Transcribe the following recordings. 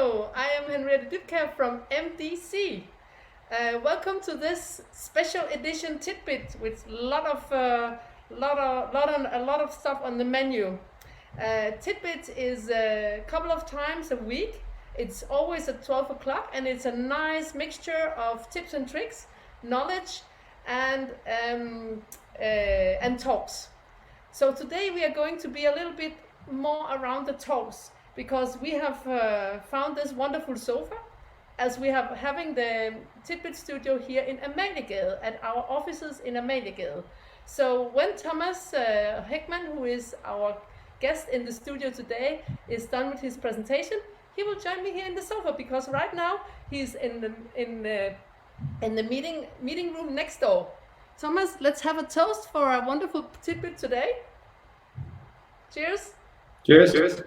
Hello, I am Henriette Dybkjær from MDC. Welcome to this special edition TITBIT with a lot of stuff on the menu. TITBIT is a couple of times a week. It's always at 12 o'clock, and it's a nice mixture of tips and tricks, knowledge, and talks. So today we are going to be a little bit more around the talks, because we have found this wonderful sofa, as we have having the TITBIT studio here in Amaliegade, at our offices in Amaliegade. So when Thomas Hechmann, who is our guest in the studio today, is done with his presentation, he will join me here in the sofa, because right now he's in the meeting room next door. Thomas, let's have a toast for our wonderful TITBIT today. Cheers. Cheers. Cheers.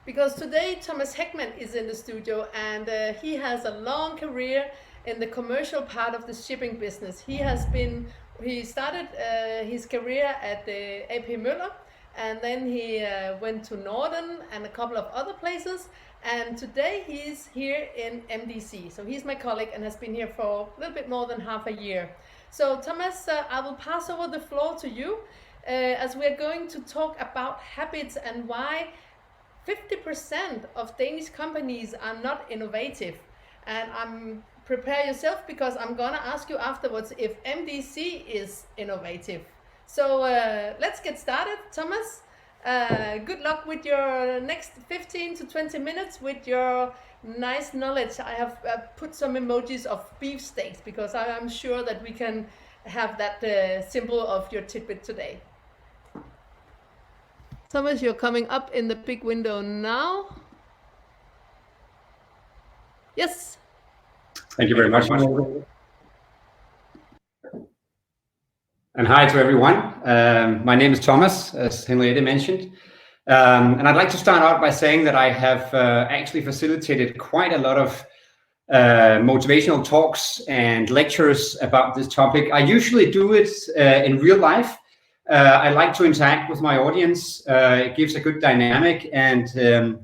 Because today Thomas Hechmann is in the studio, and he has a long career in the commercial part of the shipping business. He started his career at the AP Møller, and then he went to Norden and a couple of other places, and today he's here in MDC. So he's my colleague and has been here for a little bit more than half a year. So Thomas, I will pass over the floor to you, as we are going to talk about habits and why 50% of Danish companies are not innovative. And prepare yourself, because I'm gonna ask you afterwards if MDC is innovative. So let's get started, Thomas. Good luck with your next 15 to 20 minutes with your nice knowledge. I have put some emojis of beef steaks, because I am sure that we can have that symbol of your TITBIT today. Thomas, you're coming up in the big window now. Yes. Thank you very much. And hi to everyone. My name is Thomas, as Henriette mentioned. And I'd like to start out by saying that I have actually facilitated quite a lot of motivational talks and lectures about this topic. I usually do it in real life. I like to interact with my audience. It gives a good dynamic, and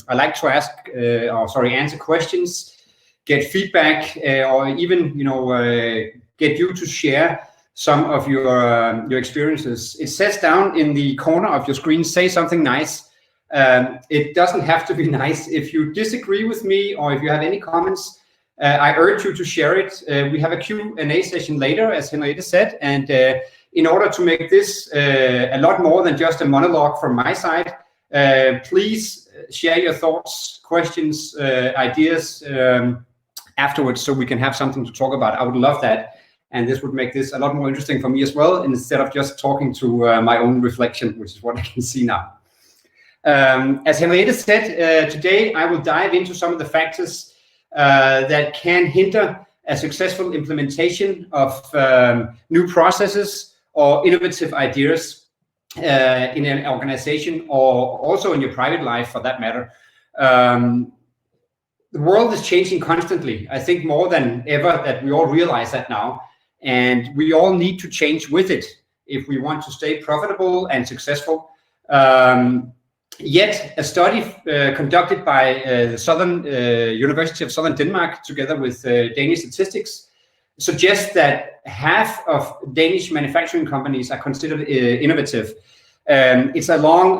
I like to answer questions, get feedback, or even get you to share some of your experiences. It says down in the corner of your screen, say something nice. It doesn't have to be nice. If you disagree with me, or if you have any comments, I urge you to share it. We have a Q&A session later, as Henriette said, and in order to make this a lot more than just a monologue from my side, please share your thoughts, questions, ideas afterwards, so we can have something to talk about. I would love that, and this would make this a lot more interesting for me as well, instead of just talking to my own reflection, which is what I can see now. As Henriette said, today I will dive into some of the factors that can hinder a successful implementation of new processes or innovative ideas in an organization, or also in your private life for that matter. The world is changing constantly. I think more than ever that we all realize that now, and we all need to change with it if we want to stay profitable and successful. Yet a study conducted by the University of Southern Denmark, together with Danish statistics, suggests that half of Danish manufacturing companies are considered innovative. It's a long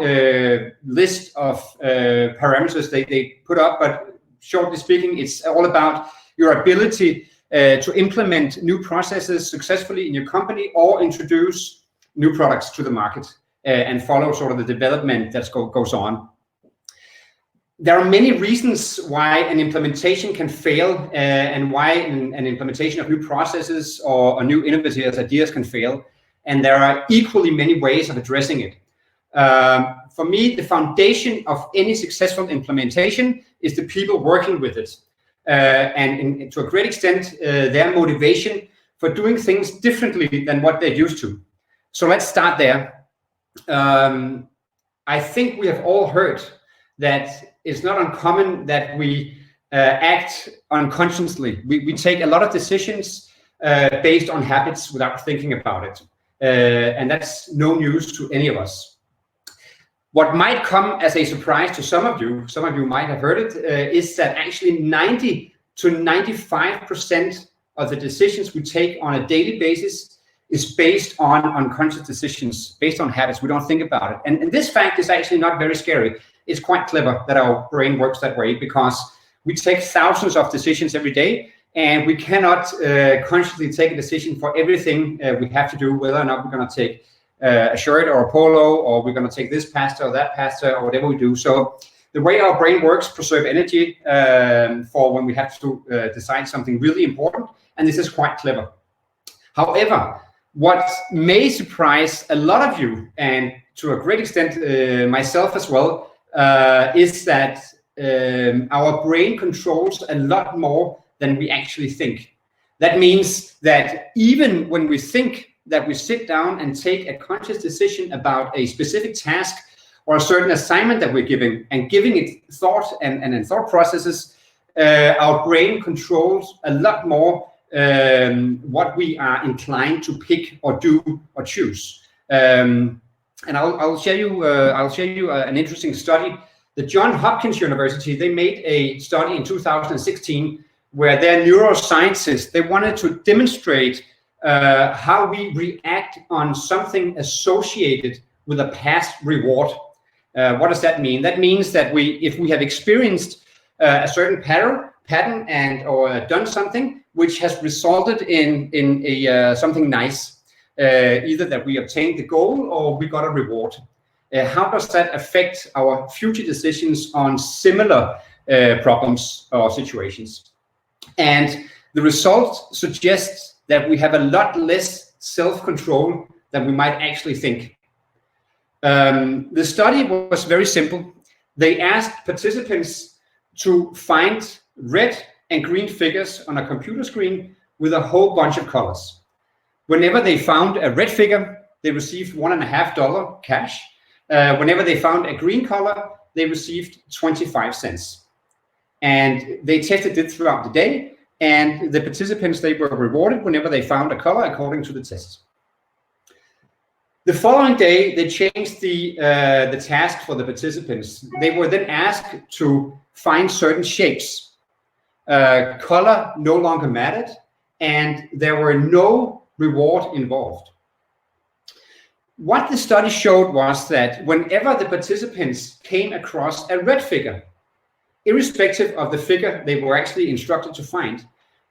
list of parameters they put up, but shortly speaking, it's all about your ability to implement new processes successfully in your company, or introduce new products to the market and follow sort of the development that goes on. There are many reasons why an implementation can fail, and why an implementation of new processes or new innovative ideas can fail. And there are equally many ways of addressing it. For me, the foundation of any successful implementation is the people working with it. And to a great extent, their motivation for doing things differently than what they're used to. So let's start there. I think we have all heard that it's not uncommon that we act unconsciously. We take a lot of decisions based on habits without thinking about it. And that's no news to any of us. What might come as a surprise to some of you might have heard it, is that actually 90 to 95% of the decisions we take on a daily basis is based on unconscious decisions, based on habits. We don't think about it. And this fact is actually not very scary. It's quite clever that our brain works that way, because we take thousands of decisions every day, and we cannot consciously take a decision for everything we have to do, whether or not we're going to take a shirt or a polo, or we're going to take this pasta or that pasta, or whatever we do. So the way our brain works preserve energy for when we have to decide something really important, and this is quite clever. However, what may surprise a lot of you, and to a great extent myself as well, is that our brain controls a lot more than we actually think. That means that even when we think that we sit down and take a conscious decision about a specific task or a certain assignment that we're giving, and giving it thought and thought processes, our brain controls a lot more what we are inclined to pick or do or choose. And I'll share you an interesting study. The Johns Hopkins University, they made a study in 2016 where their neuroscientists, they wanted to demonstrate how we react on something associated with a past reward. What does that mean? That means that if we have experienced a certain pattern and or done something which has resulted in something nice, either that we obtained the goal or we got a reward. How does that affect our future decisions on similar problems or situations? And the result suggests that we have a lot less self-control than we might actually think. The study was very simple. They asked participants to find red and green figures on a computer screen with a whole bunch of colors. Whenever they found a red figure, they received $1.50 cash. Whenever they found a green color, they received 25 cents. And they tested it throughout the day, and the participants, they were rewarded whenever they found a color according to the test. The following day, they changed the task for the participants. They were then asked to find certain shapes. Color no longer mattered, and there were no reward involved. What the study showed was that whenever the participants came across a red figure, irrespective of the figure they were actually instructed to find,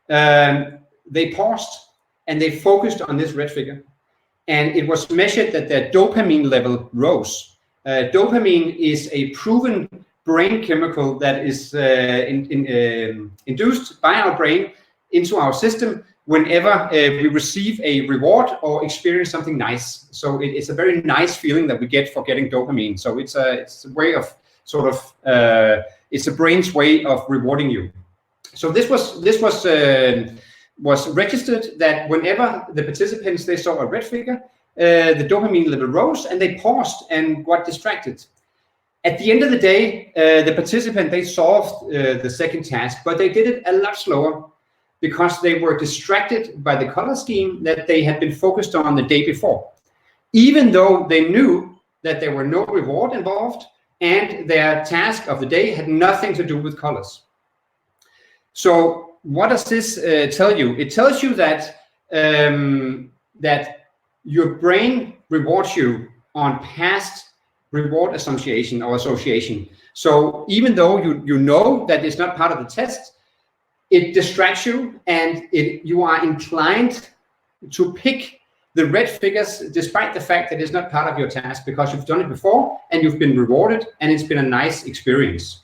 they paused and they focused on this red figure. And it was measured that their dopamine level rose. Dopamine is a proven brain chemical that is induced by our brain into our system whenever we receive a reward or experience something nice. So it's a very nice feeling that we get for getting dopamine. So it's a way of sort of it's a brain's way of rewarding you. So this was registered that whenever the participants, they saw a red figure, the dopamine level rose, and they paused and got distracted. At the end of the day, the participant, they solved the second task, but they did it a lot slower because they were distracted by the color scheme that they had been focused on the day before, even though they knew that there were no reward involved and their task of the day had nothing to do with colors. So what does this tell you? It tells you that that your brain rewards you on past reward association. So even though you know that it's not part of the test, it distracts you, and you are inclined to pick the red figures despite the fact that it's not part of your task, because you've done it before and you've been rewarded and it's been a nice experience.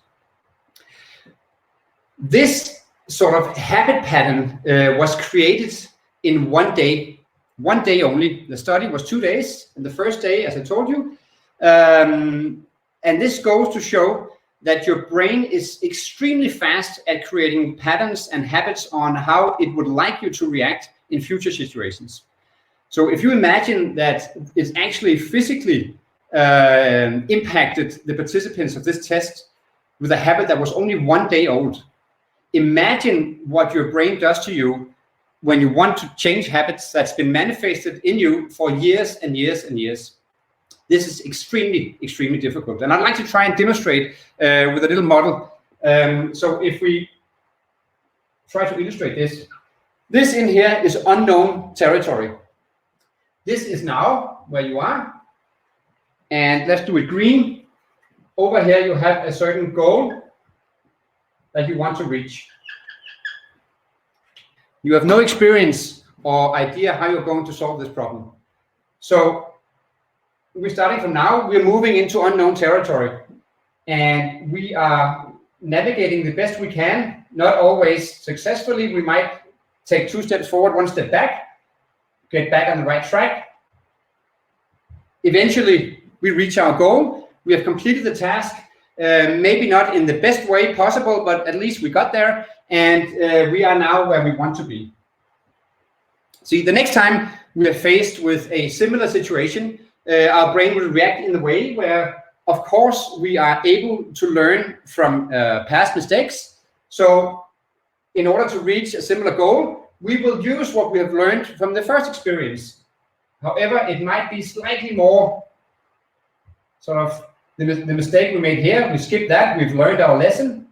This sort of habit pattern was created in one day only. The study was 2 days, and the first day, as I told you, and this goes to show that your brain is extremely fast at creating patterns and habits on how it would like you to react in future situations. So if you imagine that it's actually physically impacted the participants of this test with a habit that was only 1 day old, imagine what your brain does to you when you want to change habits that's been manifested in you for years and years and years. This is extremely, extremely difficult. And I'd like to try and demonstrate with a little model. So if we try to illustrate this in here is unknown territory. This is now where you are. And let's do it green. Over here you have a certain goal that you want to reach. You have no experience or idea how you're going to solve this problem. So we're starting from now, we're moving into unknown territory. And we are navigating the best we can, not always successfully. We might take 2 steps forward, 1 step back, get back on the right track. Eventually, we reach our goal. We have completed the task, maybe not in the best way possible, but at least we got there, and we are now where we want to be. See, the next time we are faced with a similar situation, our brain will react in a way where, of course, we are able to learn from past mistakes. So in order to reach a similar goal, we will use what we have learned from the first experience. However, it might be slightly more sort of the mistake we made here. We skipped that. We've learned our lesson.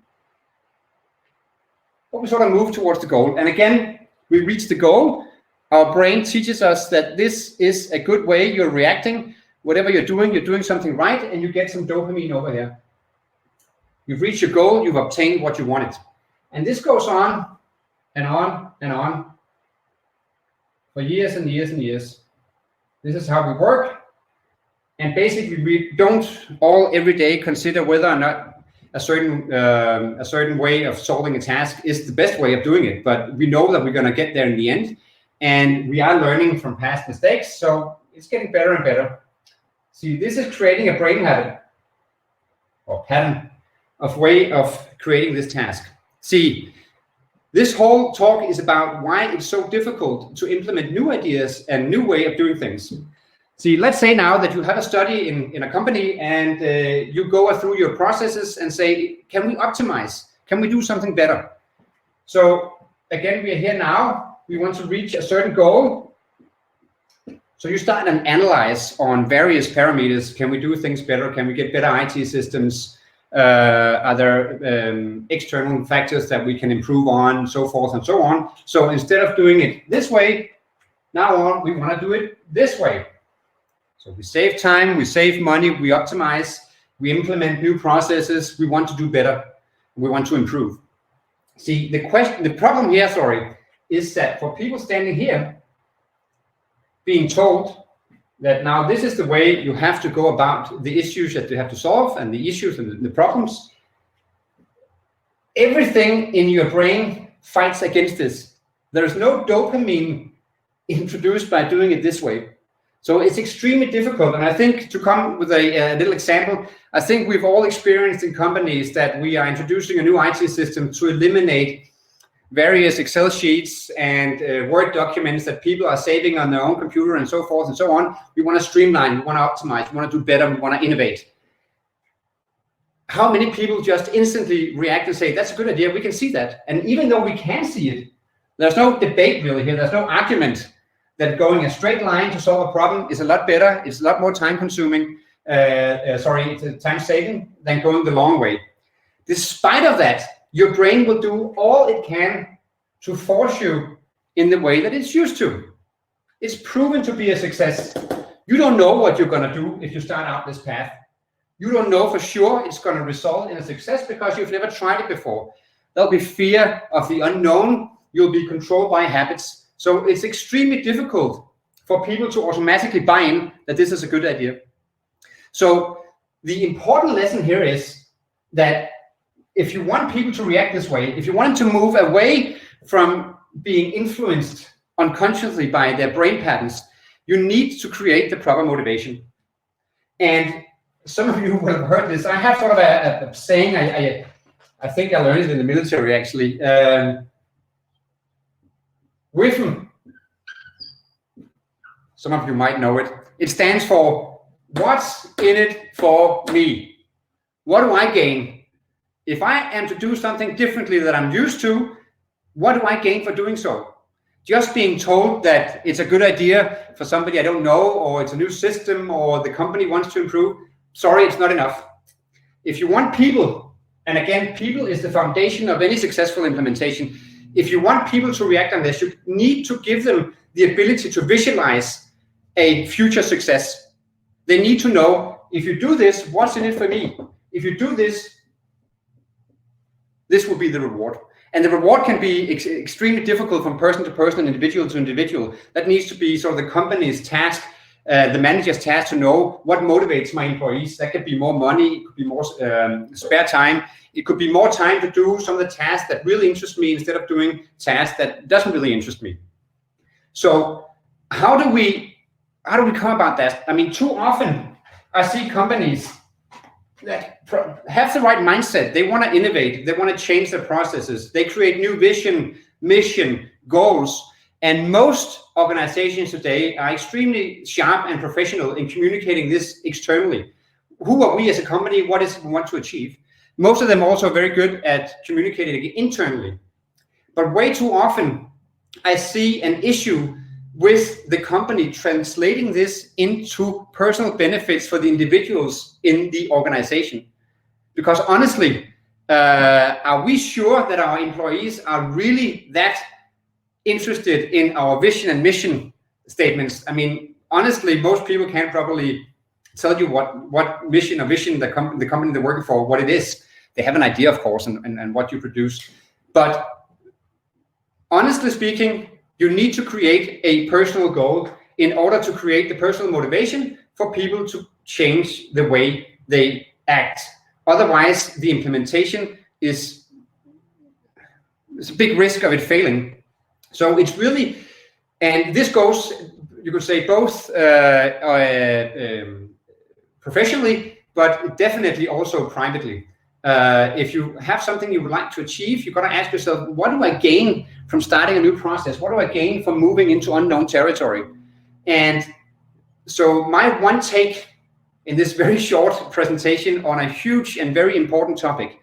But we sort of move towards the goal. And again, we reach the goal. Our brain teaches us that this is a good way you're reacting. Whatever you're doing something right, and you get some dopamine over here. You've reached your goal, you've obtained what you wanted. And this goes on and on and on for years and years and years. This is how we work. And basically, we don't all every day consider whether or not a certain way of solving a task is the best way of doing it. But we know that we're going to get there in the end. And we are learning from past mistakes. So it's getting better and better. See, this is creating a brain habit or pattern of way of creating this task. See, this whole talk is about why it's so difficult to implement new ideas and new way of doing things. See, let's say now that you have a study in a company and you go through your processes and say, can we optimize? Can we do something better? So again, we are here now. We want to reach a certain goal. So you start and analyze on various parameters. Can we do things better? Can we get better IT systems? Are there external factors that we can improve on, so forth and so on? So instead of doing it this way, now on, we want to do it this way. So we save time, we save money, we optimize, we implement new processes, we want to do better, we want to improve. See, the problem here, is that for people standing here, being told that now this is the way you have to go about the issues that you have to solve and the issues and the problems, everything in your brain fights against this. There is no dopamine introduced by doing it this way. So it's extremely difficult. And I think to come with a little example, I think we've all experienced in companies that we are introducing a new IT system to eliminate various Excel sheets and Word documents that people are saving on their own computer and so forth and so on. We want to streamline, we want to optimize, we want to do better, we want to innovate. How many people just instantly react and say, that's a good idea, we can see that. And even though we can see it, there's no debate really here, there's no argument that going a straight line to solve a problem is a lot better, it's a lot more time consuming, it's time saving than going the long way. Despite of that, your brain will do all it can to force you in the way that it's used to. It's proven to be a success. You don't know what you're going to do if you start out this path. You don't know for sure it's going to result in a success because you've never tried it before. There'll be fear of the unknown. You'll be controlled by habits. So it's extremely difficult for people to automatically buy in that this is a good idea. So the important lesson here is that if you want people to react this way, if you want them to move away from being influenced unconsciously by their brain patterns, you need to create the proper motivation. And some of you will have heard this. I have sort of a saying, I think I learned it in the military actually. WIFM, some of you might know it. It stands for, what's in it for me? What do I gain? If I am to do something differently that I'm used to, what do I gain for doing so? Just being told that it's a good idea for somebody I don't know, or it's a new system, or the company wants to improve, sorry, it's not enough. If you want people, and again, people is the foundation of any successful implementation. If you want people to react on this, you need to give them the ability to visualize a future success. They need to know, if you do this, what's in it for me? If you do this, this will be the reward. And the reward can be extremely difficult from person to person and individual to individual. That needs to be sort of the company's task, the manager's task to know what motivates my employees. That could be more money, it could be more spare time, it could be more time to do some of the tasks that really interest me instead of doing tasks that doesn't really interest me. So how do we come about that? I mean, too often I see companies that have the right mindset. They want to innovate, they want to change their processes, they create new vision, mission, goals, and most organizations today are extremely sharp and professional in communicating this externally. Who are we as a company? What is it we want to achieve? Most of them also very good at communicating internally. But way too often I see an issue with the company translating this into personal benefits for the individuals in the organization. Because honestly, are we sure that our employees are really that interested in our vision and mission statements? I mean, honestly, most people can't probably tell you what mission or vision the company they're working for, what it is. They have an idea, of course, and what you produce. But honestly speaking, you need to create a personal goal in order to create the personal motivation for people to change the way they act. Otherwise, the implementation is a big risk of it failing. So it's really, and this goes, you could say, both professionally, but definitely also privately. If you have something you would like to achieve, you've got to ask yourself, what do I gain from starting a new process? What do I gain from moving into unknown territory? And so my one take in this very short presentation on a huge and very important topic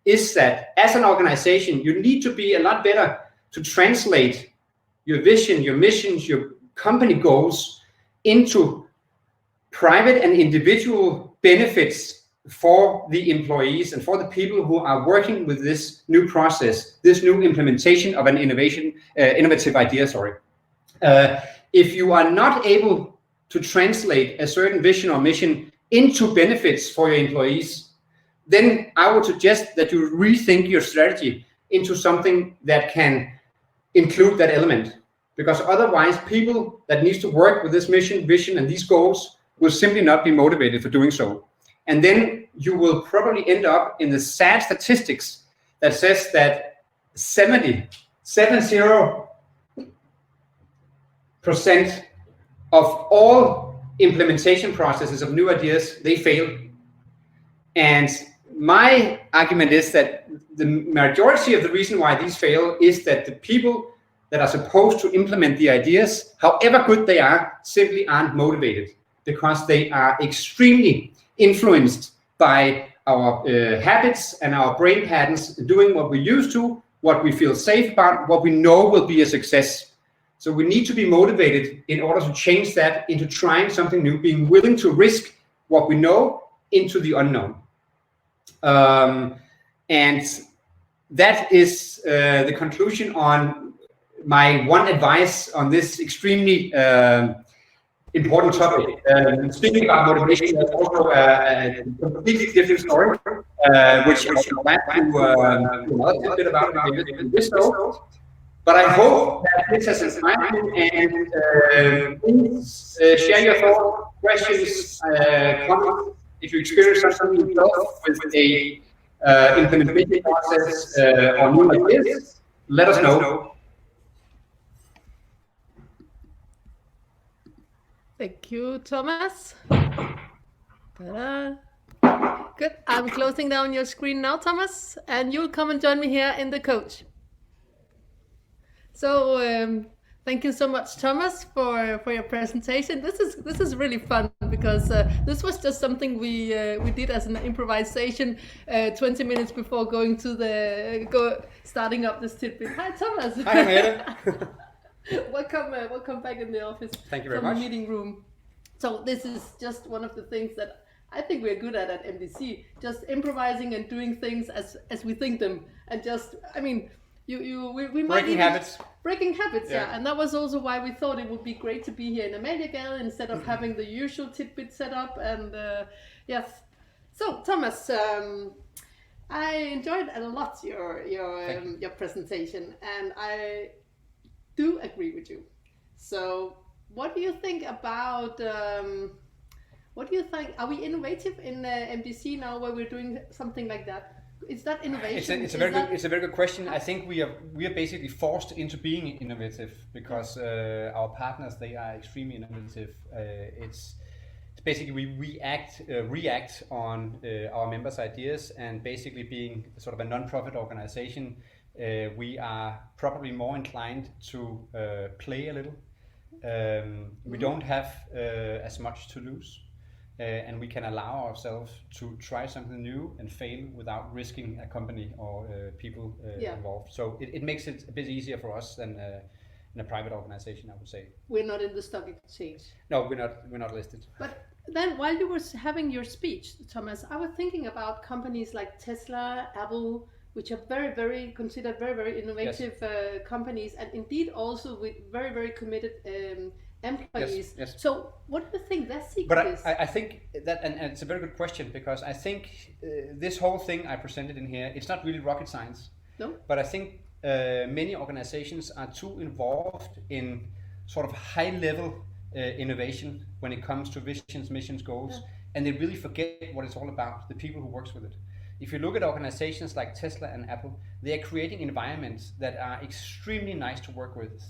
is that as an organization, you need to be a lot better to translate your vision, your missions, your company goals into private and individual benefits for the employees and for the people who are working with this new process, this new implementation of an innovative idea. If you are not able to translate a certain vision or mission into benefits for your employees, then I would suggest that you rethink your strategy into something that can include that element. Because otherwise, people that needs to work with this mission, vision, and these goals will simply not be motivated for doing so. And then you will probably end up in the sad statistics that says that 70% of all implementation processes of new ideas, they fail. And my argument is that the majority of the reason why these fail is that the people that are supposed to implement the ideas, however good they are, simply aren't motivated, because they are extremely influenced by our habits and our brain patterns, doing what we used to, what we feel safe about, what we know will be a success. So we need to be motivated in order to change that into trying something new, being willing to risk what we know into the unknown. And that is the conclusion on my one advice on this extremely important topic. Speaking about motivation, that's also a completely different story, which I shall have to a bit about in this show. But I hope that this has inspired you, and please share your thoughts, questions, comments. If you experience something yourself with a implementation process or new ideas, let us know. Thank you, Thomas. Ta-da. Good. I'm closing down your screen now, Thomas, and you'll come and join me here in the coach. So thank you so much, Thomas, for your presentation. This is really fun, because this was just something we did as an improvisation 20 minutes before going to starting up this TITBIT. Hi, Thomas. Hi, Mette. Welcome back in the office. Thank you very from much. the meeting room. So this is just one of the things that I think we're good at MDC, just improvising and doing things as we think them, and just, I mean, we might Breaking habits. Breaking habits, Yeah. yeah. And that was also why we thought it would be great to be here in Amalie instead of having the usual TITBIT setup. And yes, so Thomas, I enjoyed a lot your presentation, and I do agree with you. So what do you think about what do you think, are we innovative in MDC now where we're doing something like that? Is that innovation? It's a very good question. I think we are basically forced into being innovative because our partners, they are extremely innovative. It's basically we react on our members' ideas, and basically being sort of a non-profit organization, we are probably more inclined to play a little. We don't have as much to lose. And we can allow ourselves to try something new and fail without risking a company or people involved. So it makes it a bit easier for us than in a private organization, I would say. We're not in the stock exchange. No, we're not listed. But then while you were having your speech, Thomas, I was thinking about companies like Tesla, Apple, which are very considered very innovative companies, and indeed also with very committed employees. Yes. So what do you think their secret is? But I think that, and it's a very good question, because I think this whole thing I presented in here, it's not really rocket science. No. But I think many organizations are too involved in sort of high level innovation when it comes to visions, missions, goals, and they really forget what it's all about, the people who works with it. If you look at organizations like Tesla and Apple, they are creating environments that are extremely nice to work with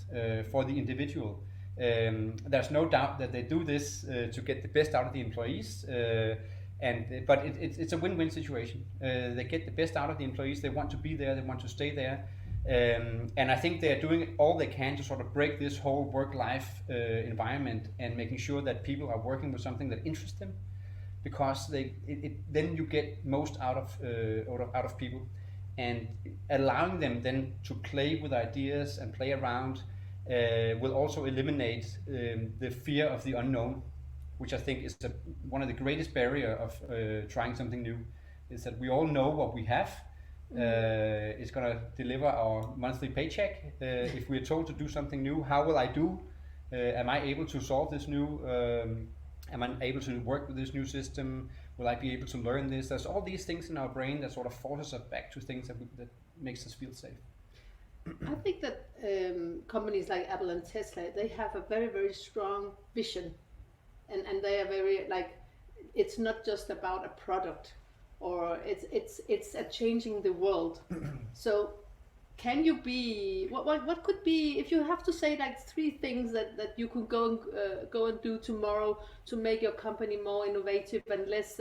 for the individual. There's no doubt that they do this to get the best out of the employees, but it's a win-win situation. They get the best out of the employees, they want to be there, they want to stay there, and I think they're doing all they can to sort of break this whole work-life environment and making sure that people are working with something that interests them, because then you get most out of people, and allowing them then to play with ideas and play around will also eliminate the fear of the unknown, which I think is one of the greatest barrier of trying something new, is that we all know what we have. It's going to deliver our monthly paycheck. If we're told to do something new, how will I do? Am I able to solve this new? Am I able to work with this new system? Will I be able to learn this? There's all these things in our brain that sort of forces us back to things that makes us feel safe. I think that companies like Apple and Tesla, they have a very strong vision, and they are very, like, it's not just about a product, or it's a changing the world. So can you be, what could be, if you have to say like 3 things that you could go and do tomorrow to make your company more innovative and less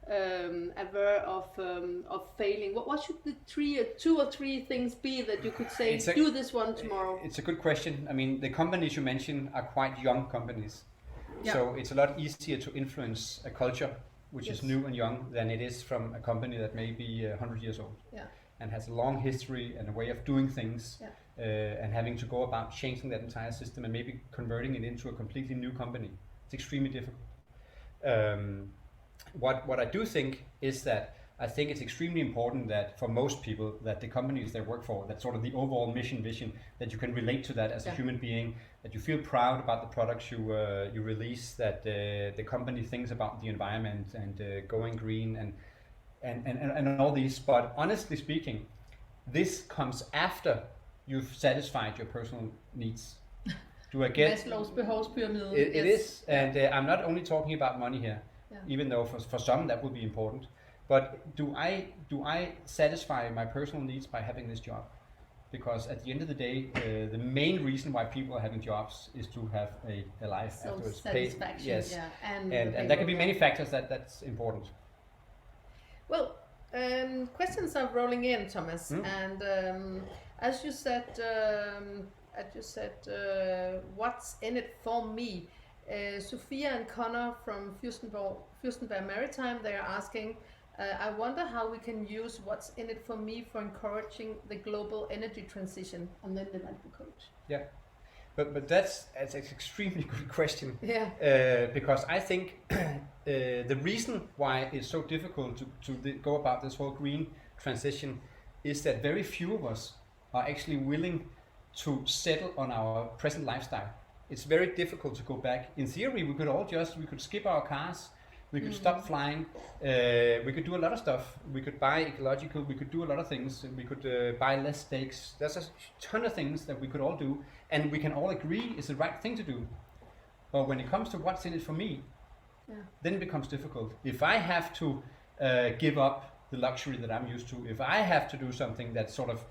aware of failing, what should the 2 or 3 things be that you could say, do this one tomorrow? It's a good question. I mean, the companies you mentioned are quite young companies, so it's a lot easier to influence a culture which is new and young than it is from a company that may be 100 years old and has a long history and a way of doing things, and having to go about changing that entire system and maybe converting it into a completely new company. It's extremely difficult. What I do think is that I think it's extremely important that for most people, that the companies they work for, that sort of the overall mission vision, that you can relate to that as a human being, that you feel proud about the products you release, that the company thinks about the environment and going green and all these. But honestly speaking, this comes after you've satisfied your personal needs. Do I get Maslow's behovspyramide? It is, and I'm not only talking about money here, even though for some that will be important. But do I satisfy my personal needs by having this job? Because at the end of the day, the main reason why people are having jobs is to have a life afterwards. Satisfaction, and there can be many factors that's important. Well, questions are rolling in, Thomas, and as you said, what's in it for me? Sophia and Connor from Fürstenberg Maritime, they are asking, I wonder how we can use what's in it for me for encouraging the global energy transition, and then the mental coach. Yeah, But that's an extremely good question. Yeah. Because I think the reason why it's so difficult to go about this whole green transition is that very few of us are actually willing to settle on our present lifestyle. It's very difficult to go back. In theory, we could skip our cars, we could stop flying, we could do a lot of stuff. We could buy ecological, we could do a lot of things. We could buy less steaks. There's a ton of things that we could all do, and we can all agree is the right thing to do. But when it comes to what's in it for me, then it becomes difficult. If I have to give up the luxury that I'm used to, if I have to do something that's sort of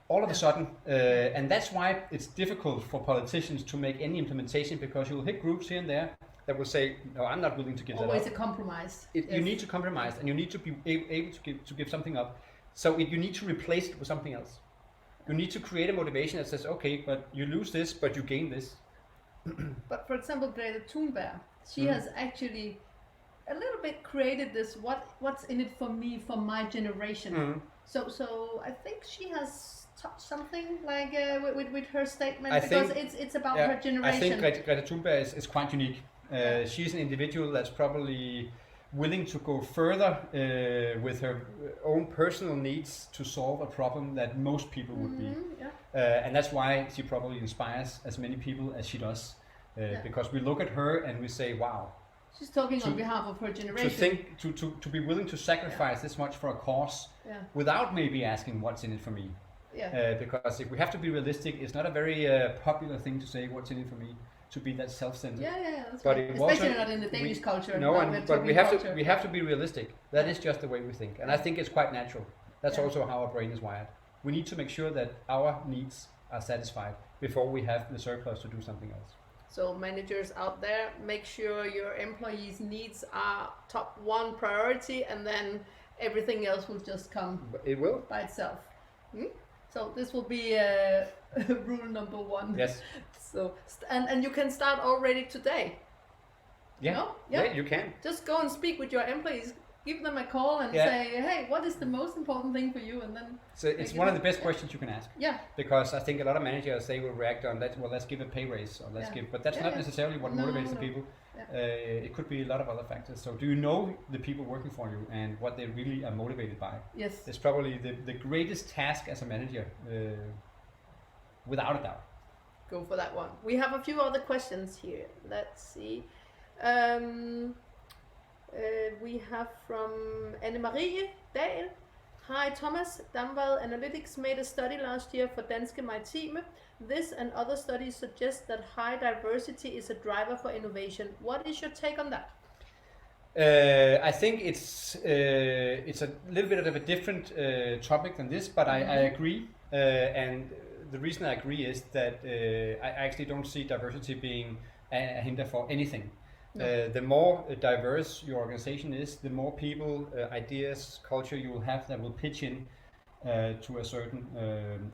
all of a sudden, and that's why it's difficult for politicians to make any implementation, because you'll hit groups here and there that will say, no, I'm not willing to give always that up. A compromise. You need to compromise, and you need to be able to give something up. So you need to replace it with something else. You need to create a motivation that says, okay, but you lose this, but you gain this. But for example, Greta Thunberg, she has actually a little bit created this, what's in it for me, for my generation. So I think she has touched something like with her statement, because it's about her generation. I think Greta Thunberg is quite unique. She's an individual that's probably willing to go further with her own personal needs to solve a problem that most people would be. And that's why she probably inspires as many people as she does. Because we look at her and we say, wow. She's talking on behalf of her generation. To be willing to sacrifice this much for a cause without maybe asking what's in it for me. Because if we have to be realistic, it's not a very popular thing to say what's in it for me, to be that self-centered. That's but right. Especially not in the Danish culture. No, but we have to be realistic. That is just the way we think, and I think it's quite natural. That's also how our brain is wired. We need to make sure that our needs are satisfied before we have the surplus to do something else. So managers out there, make sure your employees' needs are top one priority, and then everything else will just come. It will by itself. So this will be rule number 1. Yes. So and you can start already today. Yeah, you can. Just go and speak with your employees. Give them a call and say, hey, what is the most important thing for you? And then so it's one of the best questions you can ask. Because I think a lot of managers, they will react on let's give a pay raise, or let's give, but that's not necessarily what motivates the people. It could be a lot of other factors. So do you know the people working for you and what they really are motivated by? Yes. It's probably the greatest task as a manager, without a doubt. Go for that one. We have a few other questions here. Let's see. We have from Anne-Marie Dahl. Hi Thomas, Damvad Analytics made a study last year for Danske Maritime. This and other studies suggest that high diversity is a driver for innovation. What is your take on that? I think it's a little bit of a different topic than this, but I agree. And the reason I agree is that I actually don't see diversity being a hinder for anything. The more diverse your organization is, the more people, ideas, culture you will have that will pitch in to a certain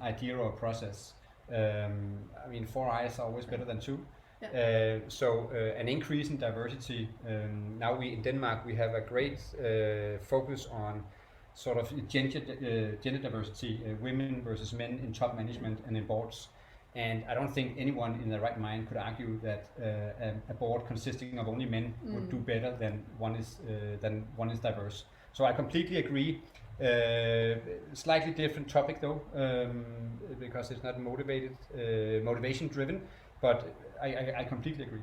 idea or process. I mean, 4 eyes are always better than 2. So an increase in diversity. Now in Denmark we have a great focus on sort of gender diversity, women versus men in top management and in boards. And I don't think anyone in their right mind could argue that a board consisting of only men would do better than one is diverse. So I completely agree. Slightly different topic though, because it's not motivation driven, but I completely agree.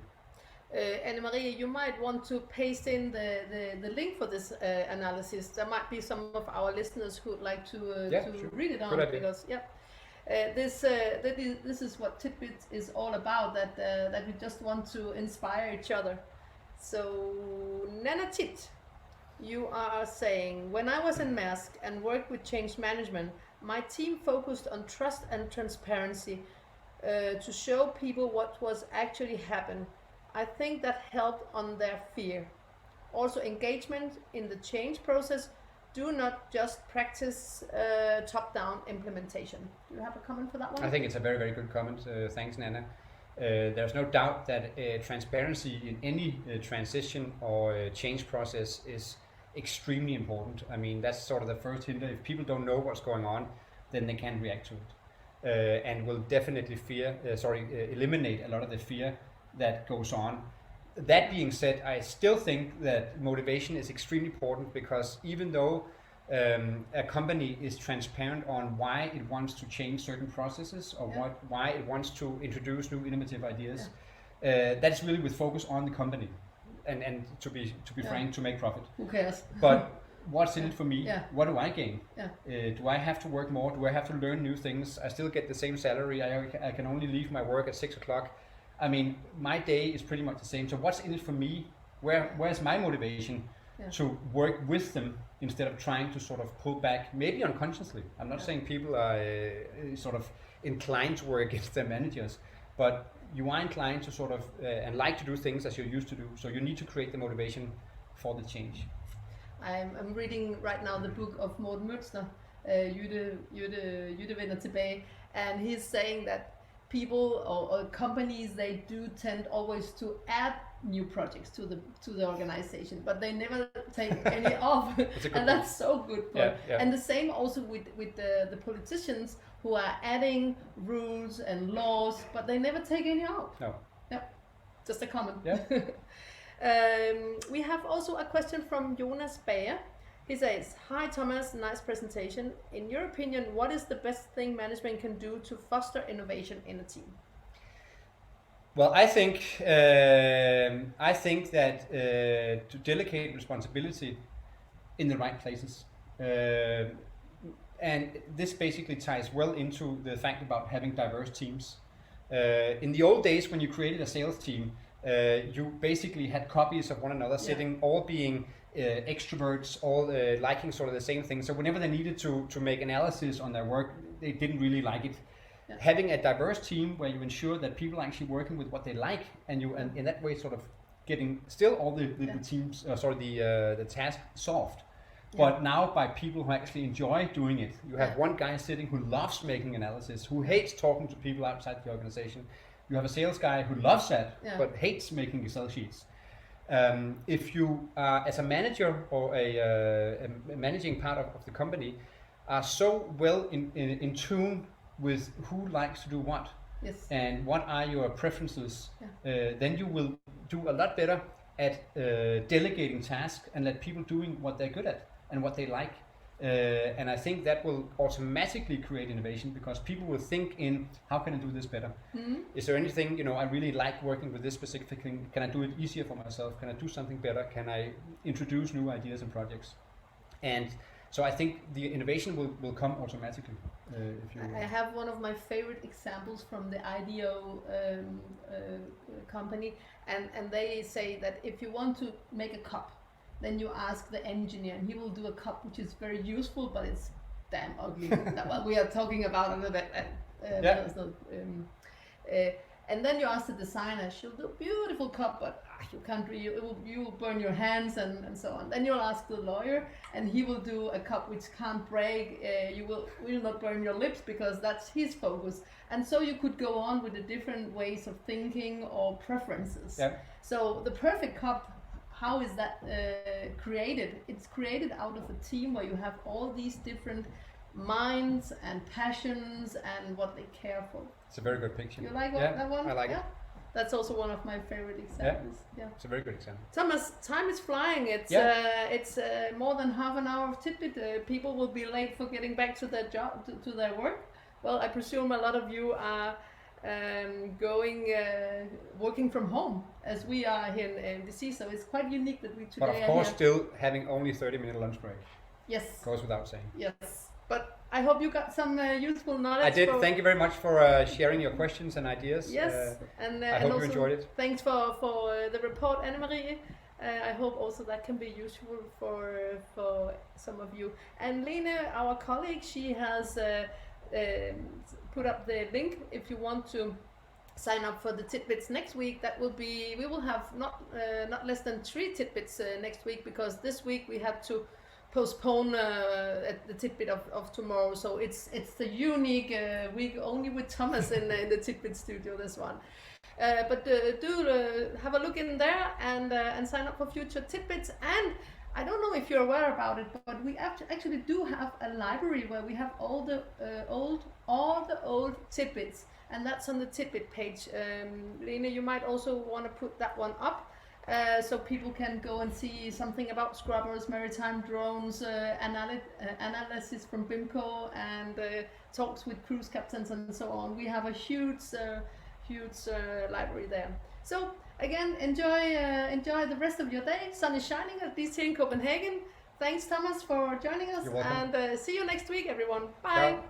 Anne-Marie, you might want to paste in the link for this analysis. There might be some of our listeners who would like to read it on, because this is what TITBIT is all about, that we just want to inspire each other. So Nana Tit, you are saying, when I was in Maersk and worked with change management, my team focused on trust and transparency to show people what was actually happened. I think that helped on their fear. Also engagement in the change process. Do not just practice top-down implementation. Do you have a comment for that one? I think it's a very, very good comment. Thanks, Nana. There's no doubt that transparency in any transition or change process is extremely important. I mean, that's sort of the first hinder. If people don't know what's going on, then they can't react to it. and will definitely eliminate a lot of the fear that goes on. That being said, I still think that motivation is extremely important, because even though a company is transparent on why it wants to change certain processes or why it wants to introduce new innovative ideas, that's really with focus on the company and to be frank, to make profit. Who cares? But what's in it for me? Yeah. What do I gain? Yeah. Do I have to work more? Do I have to learn new things? I still get the same salary. I can only leave my work at 6 o'clock. I mean, my day is pretty much the same. So what's in it for me? Where's my motivation to work with them instead of trying to sort of pull back, maybe unconsciously? I'm not saying people are sort of inclined to work against their managers, but you are inclined to sort of and like to do things as you're used to do. So you need to create the motivation for the change. I'm reading right now the book of Morten Møtzner, Jytte vender tilbage, and he's saying that people or companies, they do tend always to add new projects to the organization, but they never take any off, and that's so good. And the same also with the politicians who are adding rules and laws, but they never take any out. No. Yeah, just a comment. Yeah. We have also a question from Jonas Bayer. He says, "Hi Thomas, nice presentation. In your opinion, what is the best thing management can do to foster innovation in a team?" Well, I think that to delegate responsibility in the right places, and this basically ties well into the fact about having diverse teams. In the old days, when you created a sales team, you basically had copies of one another, sitting, all being extroverts, all liking sort of the same thing. So whenever they needed to make analysis on their work, they didn't really like it. Yeah. Having a diverse team where you ensure that people are actually working with what they like, and in that way sort of getting still all the teams, the task solved. But now by people who actually enjoy doing it. You have one guy sitting who loves making analysis, who hates talking to people outside the organization. You have a sales guy who loves that, but hates making Excel sheets. If you are, as a manager or a managing part of the company, are so well in tune with who likes to do what, and what are your preferences, then you will do a lot better at delegating tasks and let people doing what they're good at and what they like. And I think that will automatically create innovation, because people will think in, how can I do this better? Mm-hmm. Is there anything, I really like working with this specific thing. Can I do it easier for myself? Can I do something better? Can I introduce new ideas and projects? And so I think the innovation will come automatically. I have one of my favorite examples from the IDEO company, and they say that if you want to make a cup, then you ask the engineer, and he will do a cup which is very useful, but it's damn ugly. That's what we are talking about a little bit. And then you ask the designer, she'll do a beautiful cup, but you can't really, you will burn your hands and so on. Then you'll ask the lawyer, and he will do a cup which can't break. You will not burn your lips, because that's his focus. And so you could go on with the different ways of thinking or preferences. Yeah. So the perfect cup, how is that created? It's created out of a team where you have all these different minds and passions and what they care for. It's a very good picture. You like that one? I like it. That's also one of my favorite examples. Yeah. It's a very good example. Thomas, time is flying. It's more than half an hour of TITBIT. People will be late for getting back to their job, to their work. Well, I presume a lot of you are working from home, as we are here in MDC, so it's quite unique that we today But of course still having only 30-minute lunch break. Yes. Goes without saying. Yes. But I hope you got some useful knowledge. I did. Thank you very much for sharing your questions and ideas. Yes. I hope you enjoyed it. Thanks for the report, Anne-Marie. I hope also that can be useful for some of you. And Lene, our colleague, she has put up the link if you want to sign up for the TITBITs next week. That will be, we will have not less than 3 TITBITs next week, because this week we had to postpone the TITBIT of tomorrow. So it's the unique week only with Thomas in the TITBIT studio, this one. But do have a look in there and sign up for future TITBITs. And I don't know if you're aware about it, but we actually do have a library where we have all the old tidbits, and that's on the tidbit page. Lena, you might also want to put that one up, so people can go and see something about scrubbers, maritime drones, analysis from BIMCO, and talks with cruise captains and so on. We have a huge library there. So again, enjoy the rest of your day. Sun is shining, at least here in Copenhagen. Thanks, Thomas, for joining us, You're welcome. and see you next week, everyone. Bye. Ciao.